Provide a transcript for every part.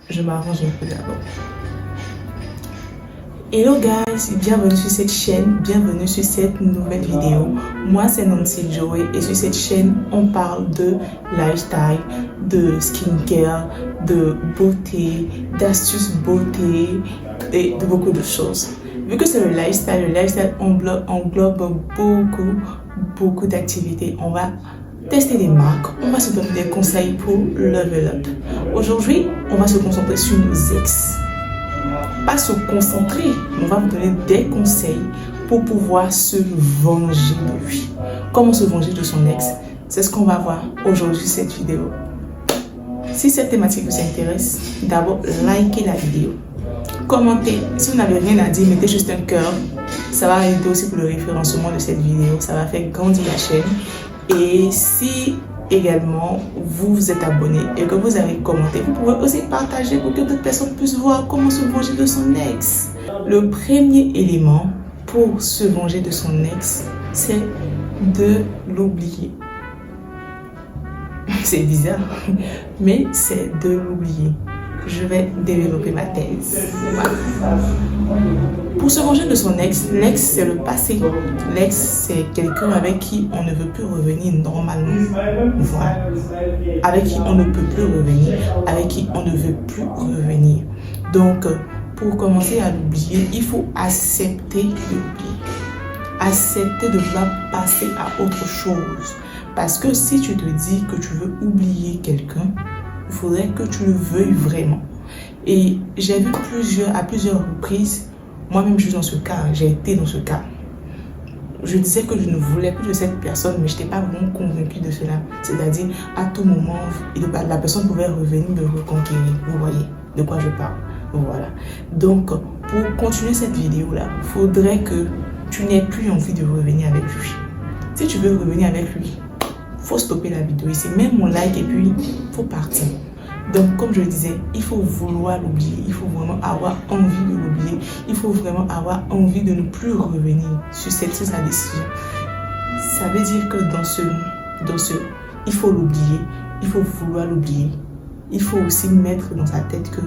Je m'arrange un peu d'abord. Hello guys, bienvenue sur cette chaîne, bienvenue sur cette nouvelle vidéo. Moi c'est Nancy Joey et sur cette chaîne on parle de lifestyle, de skincare, de beauté, d'astuces beauté et de beaucoup de choses. Vu que c'est le lifestyle englobe beaucoup d'activités. On va tester des marques, on va se donner des conseils pour level up. Aujourd'hui, on va se concentrer sur nos ex. Pas se concentrer, on va vous donner des conseils pour pouvoir se venger de lui. Comment se venger de son ex? C'est ce qu'on va voir aujourd'hui cette vidéo. Si cette thématique vous intéresse, d'abord likez la vidéo. Commentez. Si vous n'avez rien à dire, mettez juste un cœur. Ça va aider aussi pour le référencement de cette vidéo. Ça va faire grandir la chaîne. Et si également vous vous êtes abonné et que vous avez commenté, vous pouvez aussi partager pour que d'autres personnes puissent voir comment se venger de son ex. Le premier élément pour se venger de son ex, c'est de l'oublier. C'est bizarre, mais c'est de l'oublier. Je vais développer ma thèse. Voilà. Pour se venger de son ex, l'ex c'est le passé. L'ex c'est quelqu'un avec qui on ne veut plus revenir normalement. Voilà. Avec qui on ne peut plus revenir, avec qui on ne veut plus revenir. Donc, pour commencer à l'oublier, il faut accepter de l'oublier. Accepter de vouloir passer à autre chose. Parce que si tu te dis que tu veux oublier quelqu'un, il faudrait que tu le veuilles vraiment. Et j'ai vu à plusieurs reprises, moi-même je suis dans ce cas, j'ai été dans ce cas. Je disais que je ne voulais plus de cette personne, mais je n'étais pas vraiment convaincue de cela. C'est-à-dire, à tout moment, la personne pouvait revenir me reconquérir. Vous voyez de quoi je parle. Voilà. Donc, pour continuer cette vidéo-là, il faudrait que tu n'aies plus envie de revenir avec lui. Si tu veux revenir avec lui, faut stopper la vidéo ici, même mon like et puis il faut partir. Donc comme je le disais, il faut vouloir l'oublier, il faut vraiment avoir envie de l'oublier, il faut vraiment avoir envie de ne plus revenir sur sa décision. Ça veut dire que dans ce il faut l'oublier, il faut vouloir l'oublier. Il faut aussi mettre dans sa tête que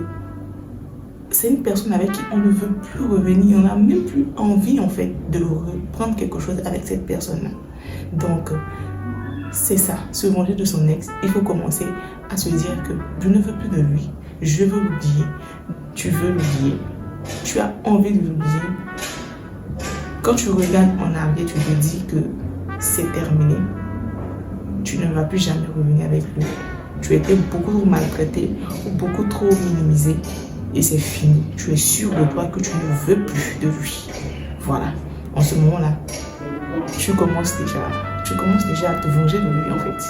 c'est une personne avec qui on ne veut plus revenir, on n'a même plus envie en fait de reprendre quelque chose avec cette personne-là. Donc c'est ça, se venger de son ex. Il faut commencer à se dire que je ne veux plus de lui. Je veux l'oublier. Tu veux l'oublier. Tu as envie de l'oublier. Quand tu regardes en arrière, tu te dis que c'est terminé. Tu ne vas plus jamais revenir avec lui. Tu as été beaucoup trop maltraité ou beaucoup trop minimisé. Et c'est fini. Tu es sûr de toi que tu ne veux plus de lui. Voilà. En ce moment-là, tu commences déjà à te venger de lui en fait.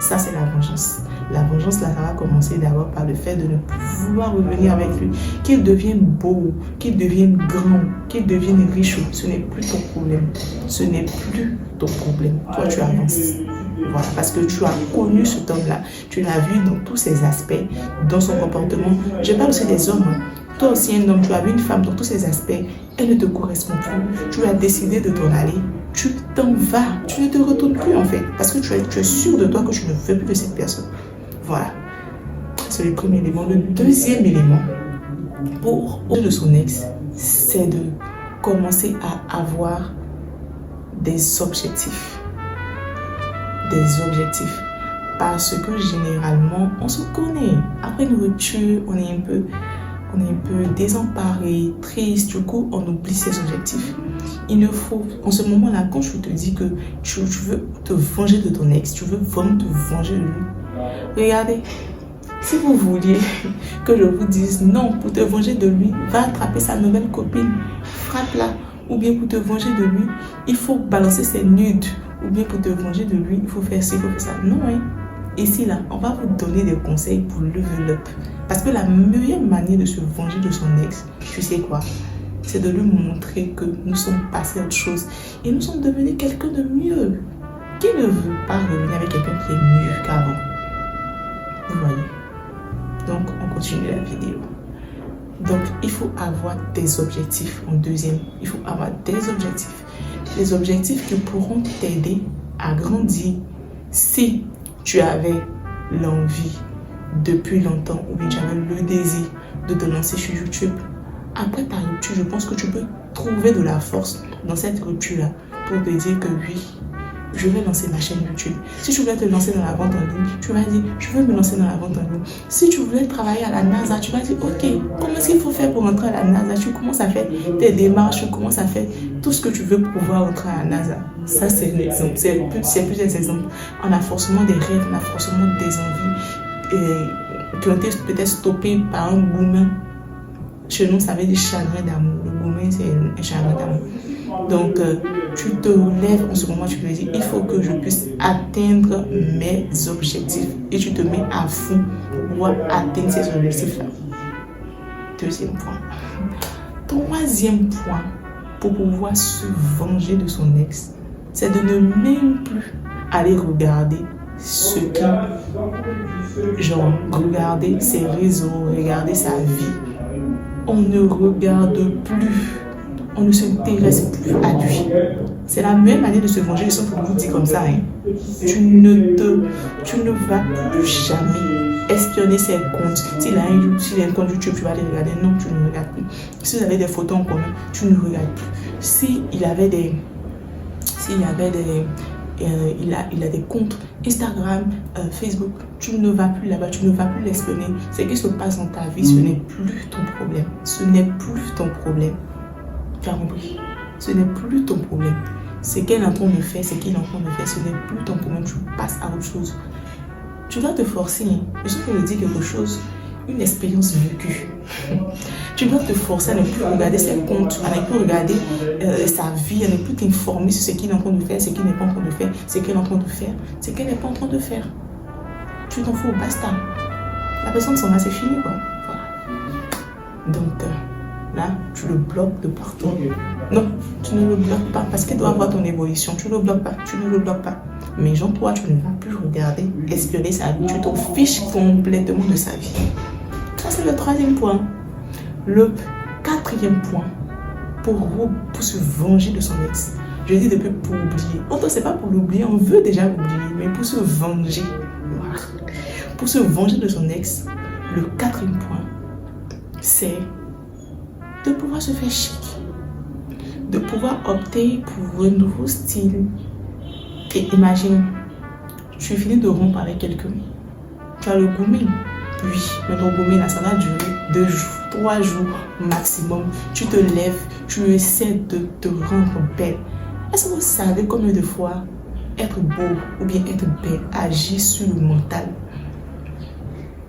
Ça c'est la vengeance. La vengeance là, ça va commencer d'abord par le fait de ne plus vouloir revenir avec lui. Qu'il devienne beau, qu'il devienne grand, qu'il devienne riche, ce n'est plus ton problème. Ce n'est plus ton problème. Toi tu avances. Voilà, parce que tu as connu cet homme-là. Tu l'as vu dans tous ses aspects, dans son comportement. Je parle aussi des hommes. Toi aussi un homme, tu as vu une femme dans tous ses aspects, elle ne te correspond plus. Tu as décidé de t'en aller. Tu t'en vas, tu ne te retournes plus en fait, parce que tu es sûr de toi que tu ne veux plus de cette personne. Voilà, c'est le premier élément. Le deuxième élément pour de son ex, c'est de commencer à avoir des objectifs. Des objectifs. Parce que généralement, on se connaît. Après une rupture, on est un peu désemparé, triste, du coup on oublie ses objectifs. Il ne faut, en ce moment-là, quand je te dis que tu veux te venger de ton ex, tu veux vraiment te venger de lui, regardez, si vous vouliez que je vous dise non, pour te venger de lui, va attraper sa nouvelle copine, frappe-la, ou bien pour te venger de lui, il faut balancer ses nudes, ou bien pour te venger de lui, il faut faire ci, il faut faire ça. Non, hein. Ici, là, on va vous donner des conseils pour level up. Parce que la meilleure manière de se venger de son ex, tu sais quoi? C'est de lui montrer que nous sommes passés à autre chose. Et nous sommes devenus quelqu'un de mieux. Qui ne veut pas revenir avec quelqu'un qui est mieux qu'avant? Vous voyez? Donc, on continue la vidéo. Donc, il faut avoir des objectifs. En deuxième, il faut avoir des objectifs. Des objectifs qui pourront t'aider à grandir si tu avais l'envie depuis longtemps ou bien tu avais le désir de te lancer sur YouTube, après ta rupture, je pense que tu peux trouver de la force dans cette rupture-là pour te dire que oui, je vais lancer ma chaîne YouTube. Si tu voulais te lancer dans la vente en ligne, tu vas dire, je veux me lancer dans la vente en ligne. Si tu voulais travailler à la NASA, tu vas dire, ok, comment est-ce qu'il faut faire pour entrer à la NASA? Tu commences à faire tes démarches, tu commences à faire tout ce que tu veux pour pouvoir entrer à la NASA. Ça, c'est un exemple. C'est plusieurs exemples. On a forcément des rêves, on a forcément des envies qui ont été peut-être stoppées par un gourmand. Chez nous, ça veut dire chagrin d'amour. Le gourmand, c'est un chagrin d'amour. Donc, tu te lèves en ce moment, tu te dis, il faut que je puisse atteindre mes objectifs. Et tu te mets à fond pour pouvoir atteindre ces objectifs-là. Deuxième point. Troisième point, pour pouvoir se venger de son ex, c'est de ne même plus aller regarder ce qui, genre, regarder ses réseaux, regarder sa vie. On ne regarde plus. On ne s'intéresse plus à lui. C'est la meilleure manière de se venger. Je vous dis comme ça. Hein. Tu ne vas plus jamais espionner ses comptes. S'il a un compte YouTube, tu vas aller regarder. Non, tu ne regardes plus. Si vous avez des photos en commun, tu ne regardes plus. Il a des comptes Instagram, Facebook, tu ne vas plus là-bas, tu ne vas plus l'espionner. Ce qui se passe dans ta vie, ce n'est plus ton problème. Ce n'est plus ton problème. Tu as compris? Ce n'est plus ton problème. Ce qu'elle est en train de faire, ce qu'il est en train de faire, ce n'est plus ton problème. Tu passes à autre chose. Tu dois te forcer. Hein. Je peux te dire quelque chose, une expérience vécue. Tu dois te forcer à ne plus regarder ses comptes, à ne plus regarder sa vie, à ne plus t'informer sur ce qu'il est en train de faire, ce qu'il n'est pas en train de faire, ce qu'elle est en train de faire, ce qu'elle n'est pas en train de faire. Tu t'en fous, basta. La personne s'en va, c'est fini, quoi. Voilà. Donc, là, tu le bloques de partout. Non, tu ne le bloques pas parce qu'elle doit avoir ton évolution. Tu ne le bloques pas, tu ne le bloques pas. Mais genre, toi, tu ne vas plus regarder, espionner sa vie. Tu t'en fiches complètement de sa vie. Ça, c'est le troisième point. Le quatrième point, pour se venger de son ex. Je dis depuis pour oublier. Pourtant, c'est pas pour l'oublier, on veut déjà l'oublier, mais pour se venger. Voilà. Pour se venger de son ex, le quatrième point, c'est de pouvoir se faire chic, de pouvoir opter pour un nouveau style. Et imagine, tu finis de rompre avec quelqu'un, tu as le grooming. Oui, mais ton grooming là, ça va durer 2 jours, 3 jours maximum. Tu te lèves, tu essaies de te rendre belle. Est-ce que vous savez combien de fois être beau ou bien être belle agit sur le mental?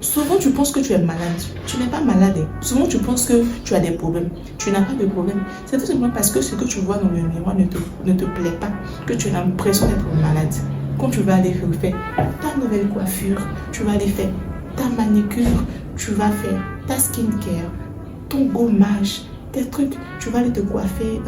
Souvent, tu penses que tu es malade. Tu n'es pas malade. Souvent, tu penses que tu as des problèmes. Tu n'as pas de problème. C'est tout simplement parce que ce que tu vois dans le miroir ne te plaît pas, que tu as l'impression d'être malade. Quand tu vas aller refaire ta nouvelle coiffure, tu vas aller faire ta manicure, tu vas faire ta skincare, ton gommage, tes trucs. Tu vas aller te coiffer,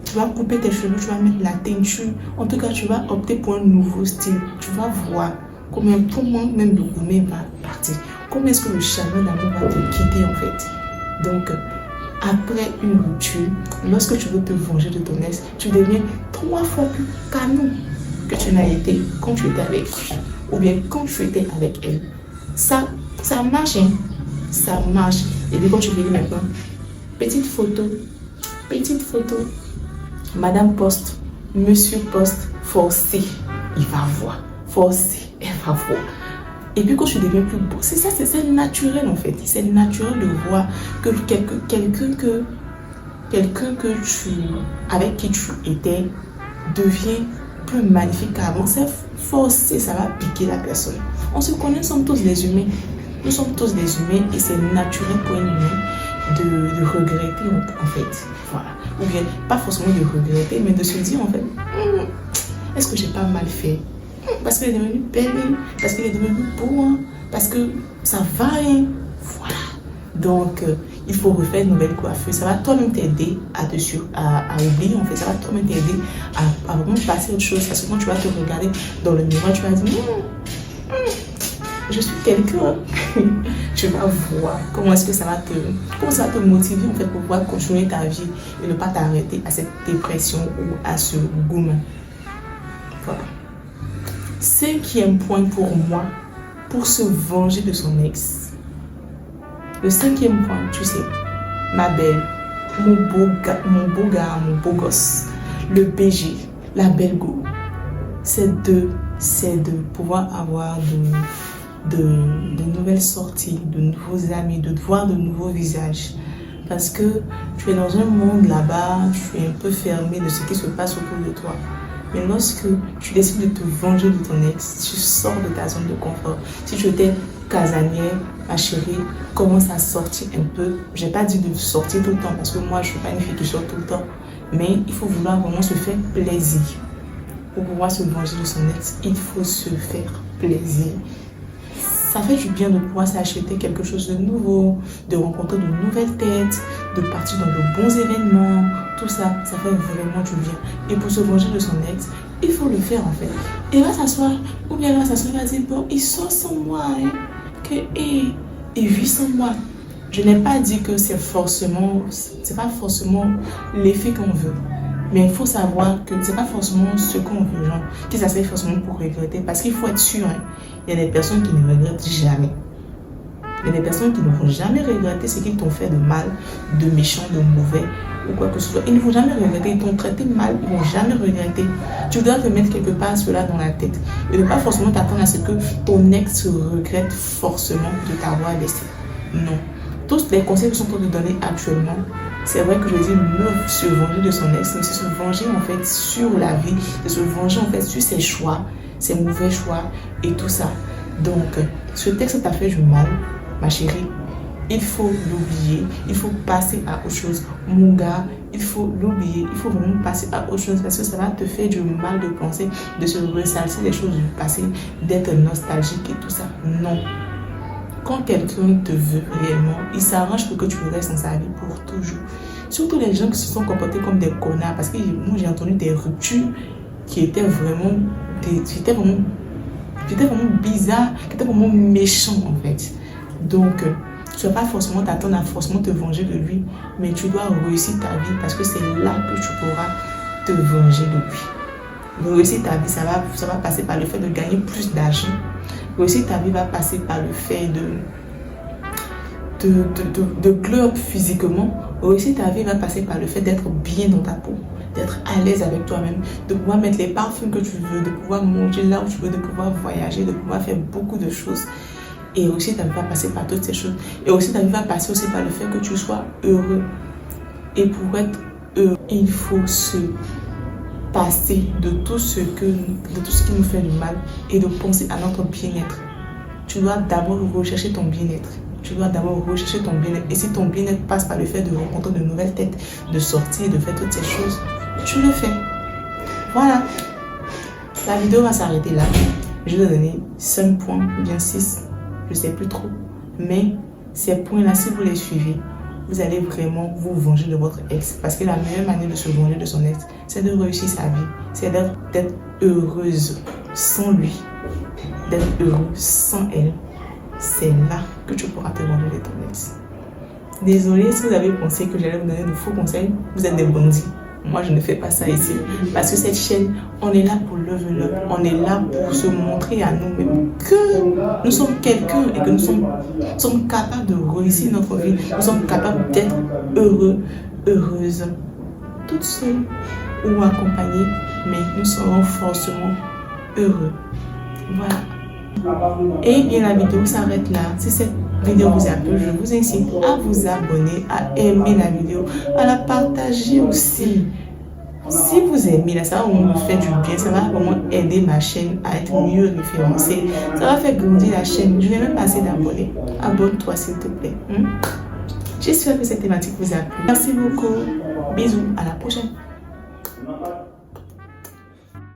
tu vas couper tes cheveux, tu vas mettre la teinture. En tout cas, tu vas opter pour un nouveau style. Tu vas voir comment même le gourmet va partir. Comment est-ce que le chagrin d'amour va te quitter en fait. Donc, après une rupture, lorsque tu veux te venger de ton ex, tu deviens 3 fois plus canon que tu n'as été quand tu étais avec lui ou bien quand tu étais avec elle. Ça marche, hein? Ça marche. Et puis quand tu dis maintenant, petite photo, madame poste, monsieur poste, forcé, il va voir, forcé, elle va voir. Et puis quand tu deviens plus beau, c'est ça, c'est naturel en fait. C'est naturel de voir que quelqu'un avec qui tu étais devient plus magnifique qu'avant. C'est forcé, ça va piquer la personne. On se connaît, nous sommes tous des humains. Nous sommes tous des humains et c'est naturel pour un humain de regretter en fait. Voilà. Ou bien, pas forcément de regretter, mais de se dire en fait, est-ce que j'ai pas mal fait? Parce qu'elle est devenue belle, parce qu'elle est devenue beau, parce que ça va. Voilà. Donc, il faut refaire une nouvelle coiffure. Ça va toi-même t'aider à oublier en fait. Ça va toi-même t'aider à vraiment passer à autre chose. Parce que quand tu vas te regarder dans le miroir, tu vas dire je suis quelqu'un. Tu vas voir comment est-ce que ça va te motiver en fait pour pouvoir continuer ta vie et ne pas t'arrêter à cette dépression ou à ce gourmand. Voilà. 5e point pour moi, pour se venger de son ex. Le 5e point, tu sais, ma belle, mon beau gars, mon beau gosse, le BG, la belle go, c'est de pouvoir avoir de nouvelles sorties, de nouveaux amis, de voir de nouveaux visages. Parce que tu es dans un monde là-bas, tu es un peu fermé de ce qui se passe autour de toi. Mais lorsque tu décides de te venger de ton ex, tu sors de ta zone de confort. Si tu étais casanière, ma chérie, commence à sortir un peu. Je n'ai pas dit de sortir tout le temps parce que moi, je ne suis pas une fille qui sort tout le temps. Mais il faut vouloir vraiment se faire plaisir. Pour pouvoir se venger de son ex, il faut se faire plaisir. Ça fait du bien de pouvoir s'acheter quelque chose de nouveau, de rencontrer de nouvelles têtes, de partir dans de bons événements. Tout ça, ça fait vraiment du bien. Et pour se venger de son ex, il faut le faire en fait. Et va s'asseoir, ou bien va s'asseoir, il va dire, bon, il sort sans moi, hein, il vit sans moi. Je n'ai pas dit que c'est pas forcément l'effet qu'on veut. Mais il faut savoir que c'est pas forcément ce qu'on veut, genre, que ça se fait forcément pour regretter. Parce qu'il faut être sûr, hein, il y a des personnes qui ne regrettent jamais. Il y a des personnes qui ne vont jamais regretter ce qu'ils t'ont fait de mal, de méchant, de mauvais, ou quoi que ce soit. Ils ne vont jamais regretter, ils t'ont traité mal, ils ne vont jamais regretter. Tu dois te mettre quelque part cela dans la tête. Et ne pas forcément t'attendre à ce que ton ex regrette forcément de t'avoir laissé. Non. Tous les conseils que sont pour te donner actuellement, c'est vrai que je dis ne se venger de son ex, mais c'est se venger en fait sur la vie, c'est se venger en fait sur ses choix, ses mauvais choix et tout ça. Donc, ce texte t'a fait du mal, ma chérie, il faut l'oublier, il faut passer à autre chose. Mon gars, il faut l'oublier, il faut vraiment passer à autre chose parce que ça va te faire du mal de penser, de se ressasser des choses du passé, d'être nostalgique et tout ça. Non. Quand quelqu'un te veut réellement, il s'arrange pour que tu restes dans sa vie pour toujours. Surtout les gens qui se sont comportés comme des connards. Parce que moi, j'ai entendu des ruptures qui étaient vraiment bizarres, qui étaient vraiment méchants en fait. Donc, tu ne vas pas forcément t'attendre à forcément te venger de lui, mais tu dois réussir ta vie parce que c'est là que tu pourras te venger de lui. Réussir ta vie, ça va passer par le fait de gagner plus d'argent. Réussir ta vie va passer par le fait de glow up physiquement. Réussir ta vie va passer par le fait d'être bien dans ta peau, d'être à l'aise avec toi-même, de pouvoir mettre les parfums que tu veux, de pouvoir manger là où tu veux, de pouvoir voyager, de pouvoir faire beaucoup de choses. Et aussi ta vie va passer par toutes ces choses. Et aussi ta vie va passer aussi par le fait que tu sois heureux. Et pour être heureux, il faut se passer de tout ce qui nous fait du mal et de penser à notre bien-être. Tu dois d'abord rechercher ton bien-être. Et si ton bien-être passe par le fait de rencontrer de nouvelles têtes, de sortir, de faire toutes ces choses, tu le fais. Voilà. La vidéo va s'arrêter là. Je vais donner 5 points, ou bien 6. Je ne sais plus trop. Mais ces points-là, si vous les suivez, vous allez vraiment vous venger de votre ex. Parce que la meilleure manière de se venger de son ex, c'est de réussir sa vie. C'est d'être heureuse sans lui. D'être heureux sans elle. C'est là que tu pourras te venger de ton ex. Désolée si vous avez pensé que j'allais vous donner de faux conseils. Vous êtes des bandits. Moi, je ne fais pas ça ici. Parce que cette chaîne, on est là pour level up. On est là pour se montrer à nous-mêmes que nous sommes quelqu'un et que nous sommes capables de réussir notre vie. Nous sommes capables d'être heureux, heureuses, toutes seules ou accompagnées. Mais nous serons forcément heureux. Voilà. Et bien, la vidéo s'arrête là. Si cette vidéo vous a plu, je vous incite à vous abonner, à aimer la vidéo, à la partager aussi. Si vous aimez là, ça va vraiment me faire du bien, ça va vraiment aider ma chaîne à être mieux référencée, ça va faire grandir la chaîne. Je n'ai même pas assez d'abonnés. Abonne-toi s'il te plaît. J'espère que cette thématique vous a plu. Merci beaucoup. Bisous, à la prochaine.